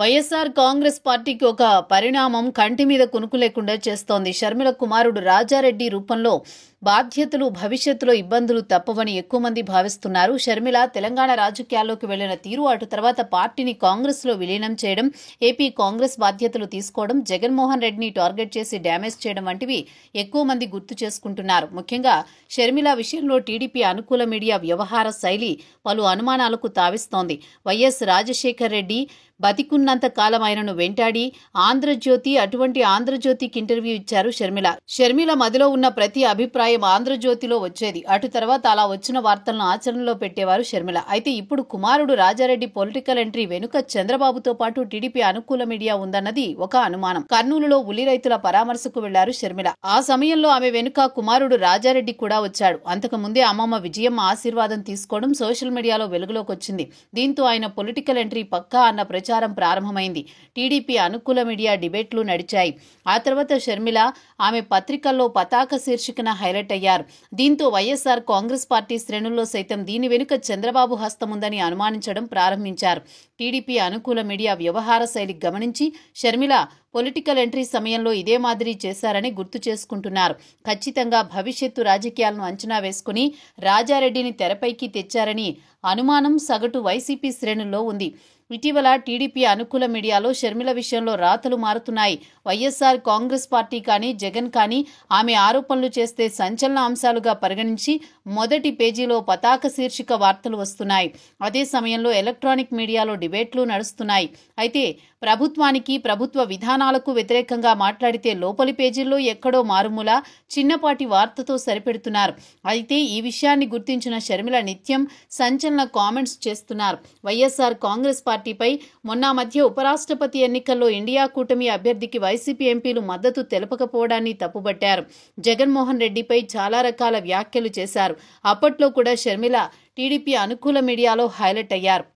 వైఎస్ఆర్ కాంగ్రెస్ పార్టీకి ఒక పరిణామం కంటి మీద కునుకు లేకుండా చేస్తోంది. షర్మిల కుమారుడు రాజారెడ్డి రూపంలో బాధ్యతలు, భవిష్యత్తులో ఇబ్బందులు తప్పవని ఎక్కువ మంది భావిస్తున్నారు. షర్మిల తెలంగాణ రాజకీయాల్లోకి వెళ్లిన తీరు, అటు తర్వాత పార్టీని కాంగ్రెస్ లో విలీనం చేయడం, ఏపీ కాంగ్రెస్ బాధ్యతలు తీసుకోవడం, జగన్మోహన్ రెడ్డిని టార్గెట్ చేసి డ్యామేజ్ చేయడం వంటివి ఎక్కువ మంది గుర్తు చేసుకుంటున్నారు. ముఖ్యంగా షర్మిల విషయంలో టీడీపీ అనుకూల మీడియా వ్యవహార శైలి పలు అనుమానాలకు తావిస్తోంది. వైఎస్ రాజశేఖర్ రెడ్డి బతికున్నంత కాలం ఆయనను వెంటాడి ఆంధ్రజ్యోతి, అటువంటి ఆంధ్రజ్యోతికి ఇంటర్వ్యూ ఇచ్చారు షర్మిల. షర్మిల మదిలో ఉన్న ప్రతి అభిప్రాయం ఆంధ్రజ్యోతిలో వచ్చేది. అటు తర్వాత అలా వచ్చిన వార్తలను ఆచరణలో పెట్టేవారు షర్మిల. అయితే ఇప్పుడు కుమారుడు రాజారెడ్డి పొలిటికల్ ఎంట్రీ వెనుక చంద్రబాబుతో పాటు టీడీపీ అనుకూల మీడియా ఉందన్నది ఒక అనుమానం. కర్నూలులో ఉల్లి రైతుల పరామర్శకు వెళ్లారు షర్మిల. ఆ సమయంలో ఆమె వెనుక కుమారుడు రాజారెడ్డి కూడా వచ్చాడు. అంతకు ముందే అమ్మమ్మ విజయమ్మ ఆశీర్వాదం తీసుకోవడం సోషల్ మీడియాలో వెలుగులోకి వచ్చింది. దీంతో ఆయన పొలిటికల్ ఎంట్రీ పక్కా అన్న ప్రచారం ప్రారంభమైంది. టీడీపీ అనుకూల మీడియా డిబేట్లు నడిచాయి. ఆ తర్వాత షర్మిల ఆమె పత్రికల్లో పతాక శీర్షికన హైలైట్ అయ్యారు. దీంతో వైఎస్ఆర్ కాంగ్రెస్ పార్టీ శ్రేణుల్లో సైతం దీని వెనుక చంద్రబాబు హస్తముందని అనుమానించడం ప్రారంభించారు. టీడీపీ అనుకూల మీడియా వ్యవహార శైలి గమనించి షర్మిల పొలిటికల్ ఎంట్రీ సమయంలో ఇదే మాదిరి చేశారని గుర్తు చేసుకుంటున్నారు. ఖచ్చితంగా భవిష్యత్తు రాజకీయాలను అంచనా వేసుకుని రాజారెడ్డిని తెరపైకి తెచ్చారని అనుమానం సగటు వైసీపీ శ్రేణుల్లో ఉంది. ఇటీవల టీడీపీ అనుకూల మీడియాలో షర్మిల విషయంలో రాతలు మారుతున్నాయి. వైఎస్ఆర్ కాంగ్రెస్ పార్టీ కానీ, జగన్ కానీ ఆమె ఆరోపణలు చేస్తే సంచలన అంశాలుగా పరిగణించి మొదటి పేజీలో పతాక శీర్షిక వార్తలు వస్తున్నాయి. అదే సమయంలో ఎలక్ట్రానిక్ మీడియాలో డిబేట్లు నడుస్తున్నాయి. అయితే ప్రభుత్వానికి, ప్రభుత్వ విధానాలకు వ్యతిరేకంగా మాట్లాడితే లోపలి పేజీల్లో ఎక్కడో మారుమూల చిన్నపాటి వార్తతో సరిపెడుతున్నారు. అయితే ఈ విషయాన్ని గుర్తించిన షర్మిల నిత్యం సంచలన కామెంట్స్ చేస్తున్నారు. వైఎస్ఆర్ కాంగ్రెస్ పార్టీపై మొన్న మధ్య ఉపరాష్ట్రపతి ఎన్నికల్లో ఇండియా కూటమి అభ్యర్థికి వైసీపీ ఎంపీలు మద్దతు తెలపకపోవడాన్ని తప్పుబట్టారు. జగన్మోహన్ రెడ్డిపై చాలా రకాల వ్యాఖ్యలు చేశారు. అప్పట్లో కూడా షర్మిల టీడీపీ అనుకూల మీడియాలో హైలైట్ అయ్యారు.